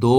2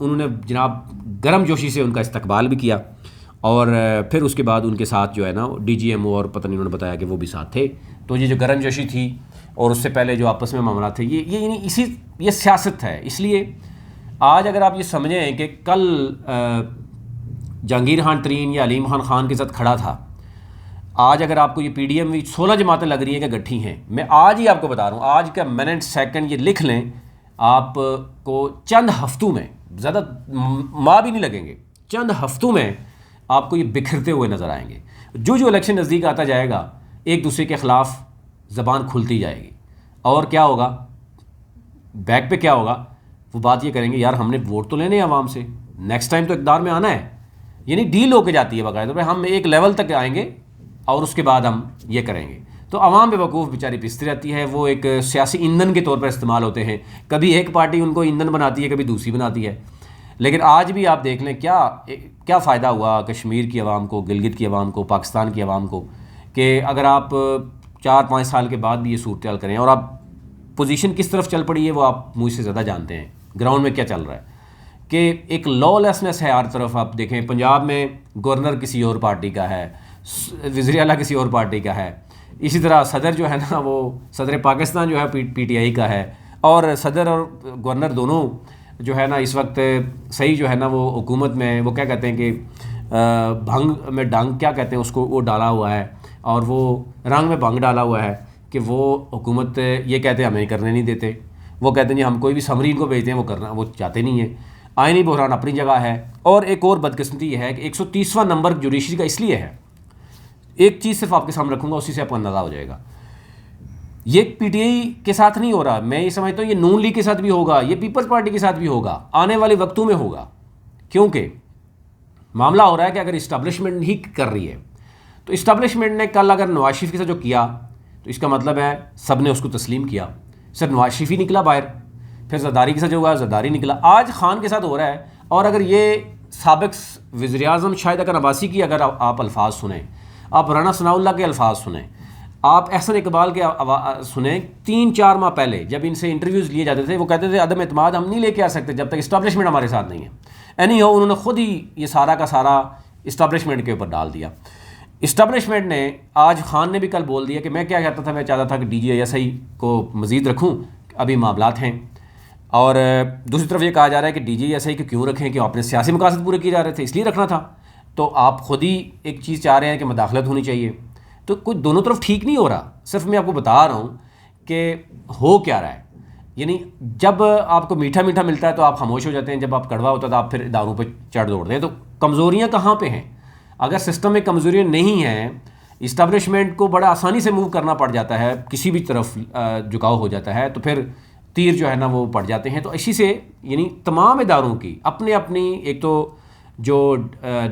انہوں نے جناب گرم جوشی سے ان کا استقبال بھی کیا، اور پھر اس کے بعد ان کے ساتھ جو ہے نا ڈی جی ایم او اور پتہ نہیں انہوں نے بتایا کہ وہ بھی ساتھ تھے. تو یہ جو گرم جوشی تھی اور اس سے پہلے جو آپس میں معاملات تھے، یہ یہ سیاست ہے. اس لیے آج اگر آپ یہ سمجھیں کہ کل جہانگیر خان ترین یا علیم خان کے ساتھ کھڑا تھا، آج اگر آپ کو یہ پی ڈی ایم 16 جماعتیں لگ رہی ہیں کہ گٹھی ہیں، میں آج ہی آپ کو بتا رہا ہوں، آج کا منٹ سیکنڈ یہ لکھ لیں، آپ کو چند ہفتوں میں، زیادہ ماہ بھی نہیں لگیں گے، چند ہفتوں میں آپ کو یہ بکھرتے ہوئے نظر آئیں گے. جو الیکشن نزدیک آتا جائے گا، ایک دوسرے کے خلاف زبان کھلتی جائے گی، اور کیا ہوگا بیک پہ کیا ہوگا، وہ بات یہ کریں گے یار ہم نے ووٹ تو لینے ہیں عوام سے، نیکسٹ ٹائم تو اقتدار میں آنا ہے. یعنی ڈیل ہو کے جاتی ہے باقاعدہ پہ، ہم ایک لیول تک آئیں گے اور اس کے بعد ہم یہ کریں گے. تو عوام بے وقوف بیچاری پستی رہتی ہے، وہ ایک سیاسی ایندھن کے طور پر استعمال ہوتے ہیں. کبھی ایک پارٹی ان کو ایندھن بناتی ہے، کبھی دوسری بناتی ہے. لیکن آج بھی آپ دیکھ لیں کیا فائدہ ہوا کشمیر کی عوام کو، گلگت کی عوام کو، پاکستان کی عوام کو، کہ اگر آپ 4-5 سال کے بعد بھی یہ صورتحال کریں، اور آپ پوزیشن کس طرف چل پڑی ہے وہ آپ مجھ سے زیادہ جانتے ہیں، گراؤنڈ میں کیا چل رہا ہے، کہ ایک لا لیسنس ہے ہر طرف. آپ دیکھیں پنجاب میں گورنر کسی اور پارٹی کا ہے، وزیر اعلیٰ کسی اور پارٹی کا ہے، اسی طرح صدر جو ہے نا وہ صدر پاکستان جو ہے پی ٹی آئی کا ہے، اور صدر اور گورنر دونوں جو ہے نا اس وقت صحیح جو ہے نا وہ حکومت میں، وہ کیا کہتے ہیں کہ بھنگ میں ڈنگ کیا کہتے ہیں اس کو، وہ ڈالا ہوا ہے، اور وہ رنگ میں بھنگ ڈالا ہوا ہے کہ وہ حکومت یہ کہتے ہیں ہمیں کرنے نہیں دیتے، وہ کہتے ہیں جی ہم کوئی بھی سمری ان کو بھیجتے ہیں وہ کرنا وہ چاہتے نہیں ہیں. آئینی بحران اپنی جگہ ہے. اور ایک اور بدقسمتی یہ ہے کہ 130واں نمبر جوڈیشری کا اس لیے ہے، ایک چیز صرف آپ کے سامنے رکھوں گا، اسی سے آپ کو اندازہ ہو جائے گا. یہ پی ٹی آئی کے ساتھ نہیں ہو رہا، میں یہ سمجھتا ہوں یہ نون لیگ کے ساتھ بھی ہوگا، یہ پیپلز پارٹی کے ساتھ بھی ہوگا، آنے والے وقتوں میں ہوگا. کیونکہ معاملہ ہو رہا ہے کہ اگر اسٹیبلشمنٹ ہی کر رہی ہے، تو اسٹیبلشمنٹ نے کل اگر نواز شریف کے ساتھ جو کیا تو اس کا مطلب ہے سب نے اس کو تسلیم کیا. صرف نواز شریف ہی نکلا باہر، پھر زرداری کے ساتھ جو ہوا زرداری نکلا، آج خان کے ساتھ ہو رہا ہے. اور اگر یہ سابق وزیر اعظم شاہد اکر عباسی کی اگر آپ الفاظ سنیں، آپ رانا ثناء اللہ کے الفاظ سنیں، آپ احسن اقبال کے سنیں، 3-4 ماہ پہلے جب ان سے انٹرویوز لیے جاتے تھے وہ کہتے تھے عدم اعتماد ہم نہیں لے کے آ سکتے جب تک اسٹیبلشمنٹ ہمارے ساتھ نہیں ہے. اینی ہو انہوں نے خود ہی یہ سارا کا سارا اسٹیبلشمنٹ کے اوپر ڈال دیا. اسٹیبلشمنٹ نے آج خان نے بھی کل بول دیا کہ میں کیا کہتا تھا، میں چاہتا تھا کہ D G I S I کو مزید رکھوں، ابھی معاملات ہیں. اور دوسری طرف یہ کہا جا رہا ہے کہ ڈی جی ایس آئی کو کیوں رکھیں، کہ اپنے سیاسی مقاصد پورے کیے جا رہے تھے اس لیے رکھنا تھا. تو آپ خود ہی ایک چیز چاہ رہے ہیں کہ مداخلت ہونی چاہیے، تو کچھ دونوں طرف ٹھیک نہیں ہو رہا. صرف میں آپ کو بتا رہا ہوں کہ ہو کیا رہا ہے. یعنی جب آپ کو میٹھا میٹھا ملتا ہے تو آپ خاموش ہو جاتے ہیں، جب آپ کڑوا ہوتا ہے تو آپ پھر اداروں پہ چڑھ دوڑتے ہیں. تو کمزوریاں کہاں پہ ہیں؟ اگر سسٹم میں کمزوریاں نہیں ہیں، اسٹیبلشمنٹ کو بڑا آسانی سے موو کرنا پڑ جاتا ہے، کسی بھی طرف جھکاؤ ہو جاتا ہے، تو پھر تیر جو ہے نا وہ پڑ جاتے ہیں. تو اسی سے یعنی تمام اداروں کی اپنی اپنی ایک تو جو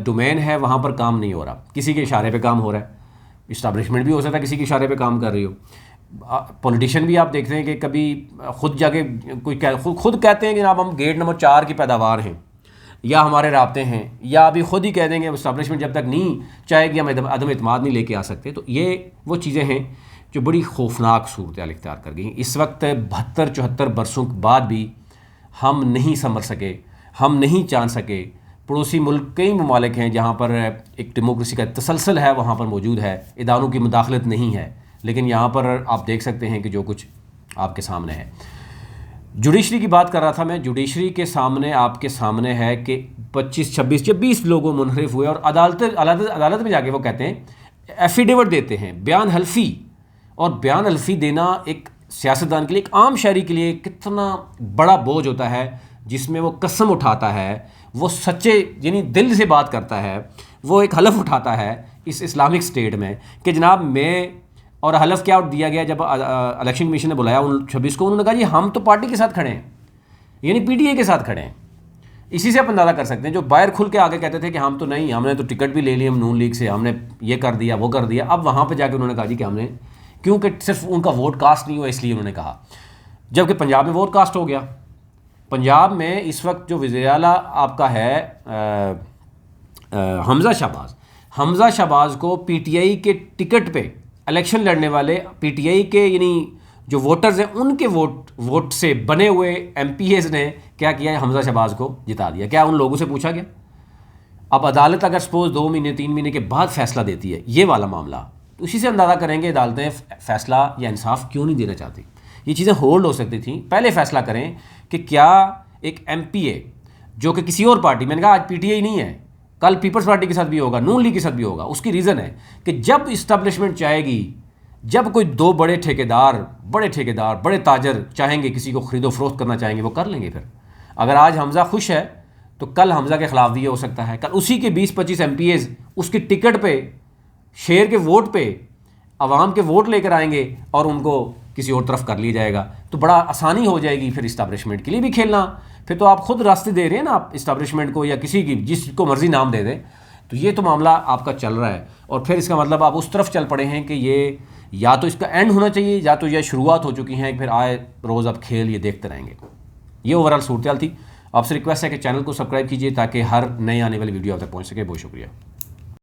ڈومین ہے وہاں پر کام نہیں ہو رہا، کسی کے اشارے پہ کام ہو رہا ہے. اسٹیبلشمنٹ بھی ہو سکتا ہے کسی کے اشارے پہ کام کر رہی ہو. پولیٹیشین بھی آپ دیکھتے ہیں کہ کبھی خود جا کے کوئی خود کہتے ہیں کہ جناب ہم گیٹ نمبر 4 کی پیداوار ہیں، یا ہمارے رابطے ہیں، یا ابھی خود ہی کہہ دیں گے اسٹیبلشمنٹ جب تک نہیں چاہے گی ہم عدم اعتماد نہیں لے کے آ سکتے. تو یہ وہ چیزیں ہیں جو بڑی خوفناک صورتحال اختیار کر گئی. اس وقت 72-74 برسوں کے بعد بھی ہم نہیں سنبھل سکے، ہم نہیں جان سکے. پڑوسی ملک کئی ممالک ہیں جہاں پر ایک ڈیموکریسی کا تسلسل ہے، وہاں پر موجود ہے، اداروں کی مداخلت نہیں ہے. لیکن یہاں پر آپ دیکھ سکتے ہیں کہ جو کچھ آپ کے سامنے ہے. جوڈیشری کی بات کر رہا تھا میں، جوڈیشری کے سامنے آپ کے سامنے ہے کہ 25-26 لوگوں منحرف ہوئے، اور عدالت میں جا کے وہ کہتے ہیں ایفیڈیوٹ دیتے ہیں، بیان حلفی. اور بیان حلفی دینا ایک سیاستدان کے لیے، ایک عام شہری کے لیے کتنا بڑا بوجھ ہوتا ہے، جس میں وہ قسم اٹھاتا ہے، وہ سچے یعنی دل سے بات کرتا ہے، وہ ایک حلف اٹھاتا ہے اس اسلامک اسٹیٹ میں کہ جناب میں، اور حلف کیا دیا گیا جب الیکشن کمیشن نے بلایا 26 کو، انہوں نے کہا جی ہم تو پارٹی کے ساتھ کھڑے ہیں، یعنی پی ٹی آئی کے ساتھ کھڑے ہیں. اسی سے آپ اندازہ کر سکتے ہیں جو باہر کھل کے آگے کہتے تھے کہ ہم تو نہیں، ہم نے تو ٹکٹ بھی لے لی ہم نون لیگ سے، ہم نے یہ کر دیا وہ کر دیا. اب وہاں پہ جا کے انہوں نے کہا جی کہ ہم نے، کیونکہ صرف ان کا ووٹ کاسٹ نہیں ہوا اس لیے انہوں نے کہا. جبکہ پنجاب میں ووٹ کاسٹ ہو گیا. پنجاب میں اس وقت جو وزیر اعلیٰ آپ کا ہے حمزہ شہباز کو پی ٹی آئی کے ٹکٹ پہ الیکشن لڑنے والے، پی ٹی آئی کے یعنی جو ووٹرز ہیں ان کے ووٹ سے بنے ہوئے ایم پی ایز نے کیا کیا ہے، حمزہ شہباز کو جتا دیا. کیا ان لوگوں سے پوچھا گیا؟ اب عدالت اگر سپوز 2 مہینے 3 مہینے کے بعد فیصلہ دیتی ہے یہ والا معاملہ، تو اسی سے اندازہ کریں گے عدالتیں فیصلہ یا انصاف کیوں نہیں دینا چاہتی. یہ چیزیں ہولڈ ہو سکتی تھیں. پہلے فیصلہ کریں کہ کیا ایک ایم پی اے جو کہ کسی اور پارٹی، میں نے کہا آج پی ٹی آئی نہیں ہے، کل پیپلز پارٹی کے ساتھ بھی ہوگا، نون لیگ کے ساتھ بھی ہوگا. اس کی ریزن ہے کہ جب اسٹیبلشمنٹ چاہے گی، جب کوئی 2 بڑے ٹھیکیدار بڑے تاجر چاہیں گے کسی کو خرید و فروخت کرنا چاہیں گے، وہ کر لیں گے. پھر اگر آج حمزہ خوش ہے تو کل حمزہ کے خلاف بھی یہ ہو سکتا ہے. کل اسی کے 20-25 ایم پی ایز اس کی ٹکٹ پہ، شیئر کے ووٹ پہ، عوام کے ووٹ لے کر آئیں گے اور ان کو کسی اور طرف کر لیا جائے گا. تو بڑا آسانی ہو جائے گی پھر اسٹیبلشمنٹ کے لیے بھی کھیلنا. پھر تو آپ خود راستے دے رہے ہیں نا آپ اسٹیبلشمنٹ کو، یا کسی کی جس کو مرضی نام دے دیں. تو یہ تو معاملہ آپ کا چل رہا ہے، اور پھر اس کا مطلب آپ اس طرف چل پڑے ہیں کہ یہ یا تو اس کا اینڈ ہونا چاہیے یا تو یہ شروعات ہو چکی ہیں، پھر آئے روز آپ کھیل یہ دیکھتے رہیں گے. یہ اوورآل صورتحال تھی. آپ سے ریکویسٹ ہے کہ چینل کو سبسکرائب کیجیے تاکہ ہر نئے آنے والی ویڈیو آپ تک پہنچ سکے. بہت شکریہ.